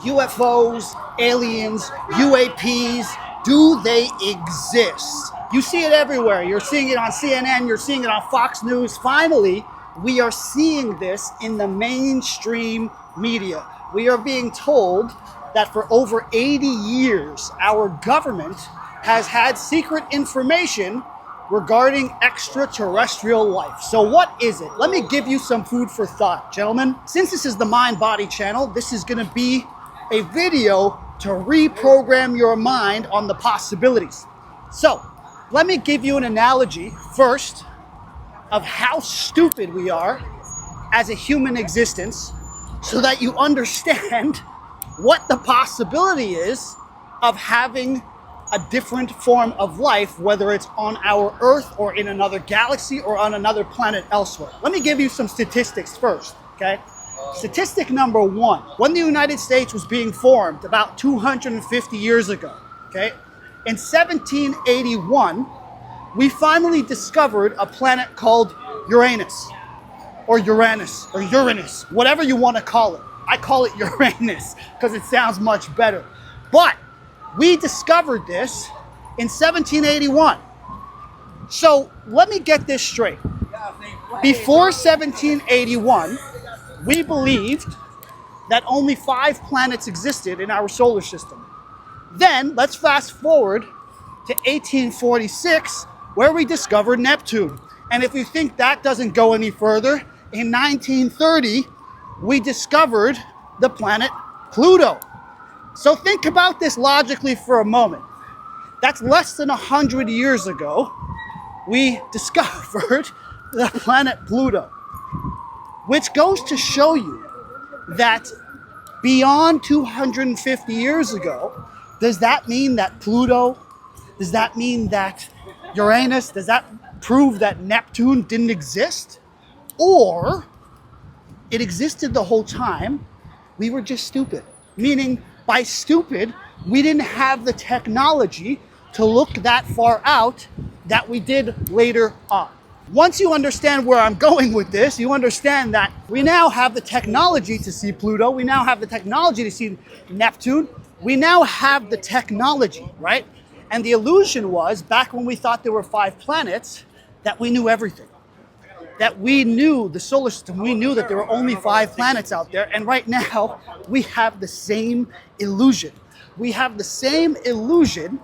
UFOs, aliens, UAPs, do they exist? You see it everywhere. You're seeing it on CNN, you're seeing it on Fox News. Finally, we are seeing this in the mainstream media. We are being told that for over 80 years, our government has had secret information regarding extraterrestrial life. So what is it? Let me give you some food for thought, gentlemen. Since this is the Mind Body channel, this is gonna be a video to reprogram your mind on the possibilities. So let me give you an analogy first of how stupid we are as a human existence so that you understand what the possibility is of having a different form of life, whether it's on our Earth or in another galaxy or on another planet elsewhere. Let me give you some statistics first, okay? Statistic number one, when the United States was being formed about 250 years ago, okay? In 1781, we finally discovered a planet called Uranus, or Uranus, whatever you want to call it. I call it Uranus because it sounds much better. But we discovered this in 1781. So let me get this straight. Before 1781, we believed that only 5 planets existed in our solar system. Then let's fast forward to 1846, where we discovered Neptune. And if you think that doesn't go any further, in 1930, we discovered the planet Pluto. So think about this logically for a moment. That's less than 100 years ago, we discovered the planet Pluto, which goes to show you that beyond 250 years ago, does that mean that Pluto, does that mean that Uranus, does that prove that Neptune didn't exist? Or it existed the whole time, we were just stupid. Meaning, by stupid, we didn't have the technology to look that far out that we did later on. Once you understand where I'm going with this, you understand that we now have the technology to see Pluto, we now have the technology to see Neptune, we now have the technology, right? And the illusion was, back when we thought there were 5 planets, that we knew everything. That we knew the solar system, we knew that there were only 5 planets out there, and right now we have the same illusion. We have the same illusion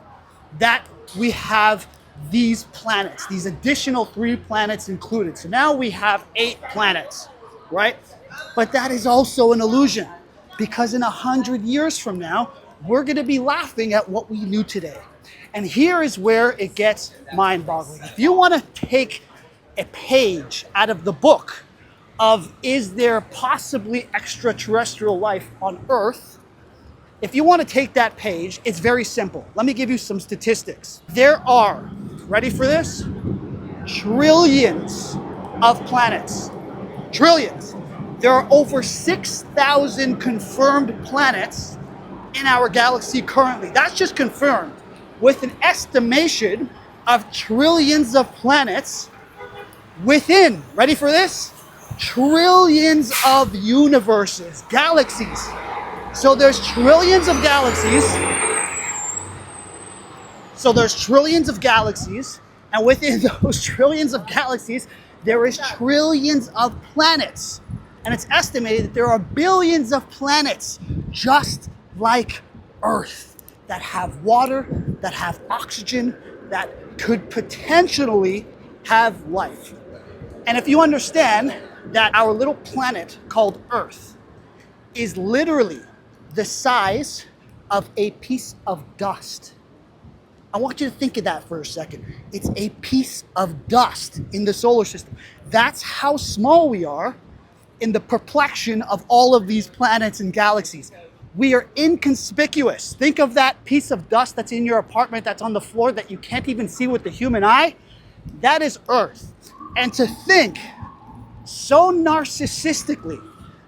that we have these planets, these additional 3 planets included. So now we have 8 planets, right? But that is also an illusion, because in 100 years from now, we're gonna be laughing at what we knew today. And here is where it gets mind-boggling. If you wanna take a page out of the book of is there possibly extraterrestrial life on Earth, if you want to take that page, it's very simple. Let me give you some statistics. There are, ready for this? Trillions of planets. Trillions. There are over 6,000 confirmed planets in our galaxy currently. That's just confirmed, with an estimation of trillions of planets within, ready for this? Trillions of universes, galaxies. So there's trillions of galaxies. And within those trillions of galaxies, there is trillions of planets. And it's estimated that there are billions of planets just like Earth that have water, that have oxygen, that could potentially have life. And if you understand that our little planet called Earth is literally the size of a piece of dust. I want you to think of that for a second. It's a piece of dust in the solar system. That's how small we are in the perplexion of all of these planets and galaxies. We are inconspicuous. Think of that piece of dust that's in your apartment, that's on the floor, that you can't even see with the human eye. That is Earth. And to think so narcissistically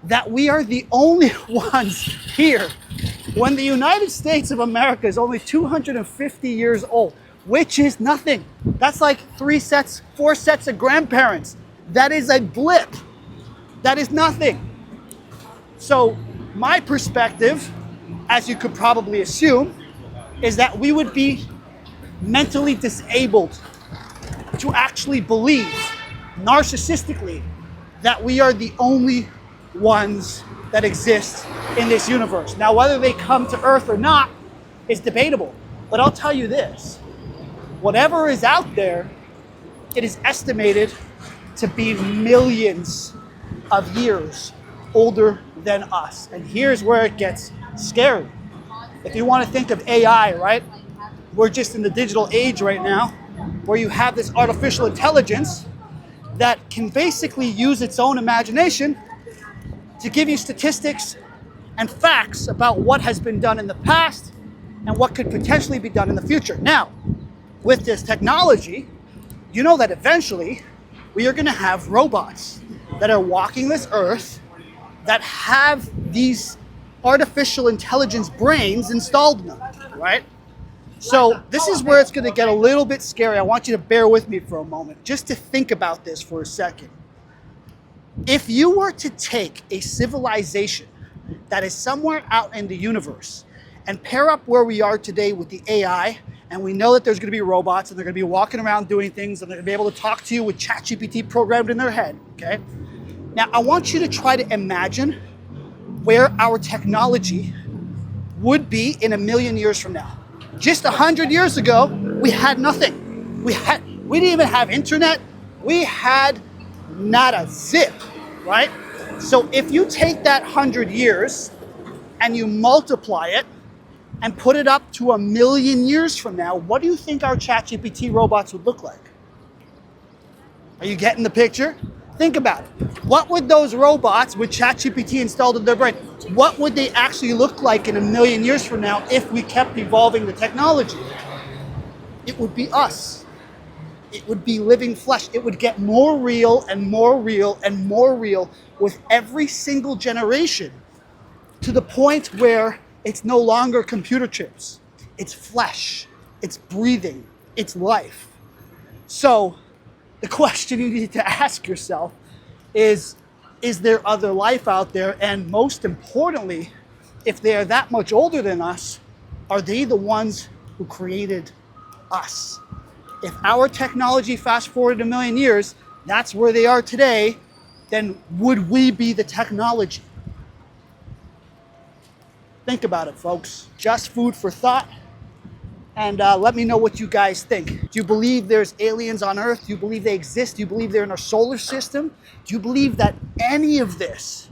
that we are the only ones here when the United States of America is only 250 years old, which is nothing. That's like 4 sets of grandparents. That is a blip. That is nothing. So my perspective as you could probably assume, is that we would be mentally disabled to actually believe narcissistically that we are the only ones that exist in this universe. Now, whether they come to Earth or not is debatable, but I'll tell you this: whatever is out there, it is estimated to be millions of years older than us. And here's where it gets scary. If you want to think of AI, right? We're just in the digital age right now, where you have this artificial intelligence that can basically use its own imagination to give you statistics and facts about what has been done in the past and what could potentially be done in the future. Now, with this technology, you know that eventually we are going to have robots that are walking this earth that have these artificial intelligence brains installed in them, right? So this is where it's going to get a little bit scary. I want you to bear with me for a moment, just to think about this for a second. If you were to take a civilization that is somewhere out in the universe and pair up where we are today with the AI, and we know that there's going to be robots and they're going to be walking around doing things and they're going to be able to talk to you with ChatGPT programmed in their head, okay? Now, I want you to try to imagine where our technology would be in 1,000,000 years from now. Just 100 years ago, we had nothing. We didn't even have internet. We had nada, zip, right? So if you take that 100 years and you multiply it and put it up to 1,000,000 years from now, what do you think our ChatGPT robots would look like? Are you getting the picture? Think about it. What would those robots with ChatGPT installed in their brain, what would they actually look like in 1,000,000 years from now if we kept evolving the technology? It would be us. It would be living flesh. It would get more real and more real and more real with every single generation, to the point where it's no longer computer chips. It's flesh. It's breathing. It's life. So the question you need to ask yourself is there other life out there? And most importantly, if they are that much older than us, are they the ones who created us? If our technology fast forward 1,000,000 years, that's where they are today, then would we be the technology? Think about it, folks. Just food for thought. And let me know what you guys think. Do you believe there's aliens on Earth? Do you believe they exist? Do you believe they're in our solar system? Do you believe that any of this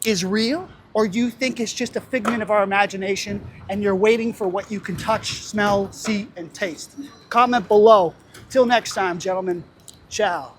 is real? Or do you think it's just a figment of our imagination and you're waiting for what you can touch, smell, see, and taste? Comment below. Till next time, gentlemen. Ciao.